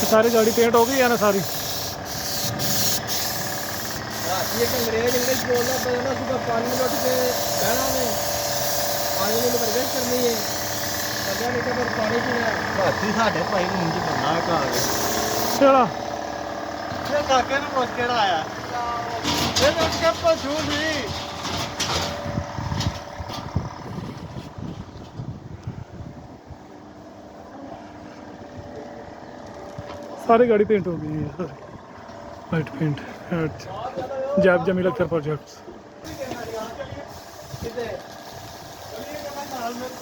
सारी गाड़ी पेंट हो गई है ना सारी। ये अंग्रेज इंग्लिश बोलना पड़ेगा सुबह 5 मिनट के बहना में 5 मिनट प्रवेश करनी है पता नहीं कब पानी पीना हाथी साढ़े भाई मुंह च बनना है घाल चला ये काके ने पुछ केड़ा आया ये तो उसके पछू थी सारी गाड़ी पेंट हो गई है सारी वाइट पेंट एट जैब जमील अख्तर प्रोजेक्ट्स। किते चलिए करना नाल मेरे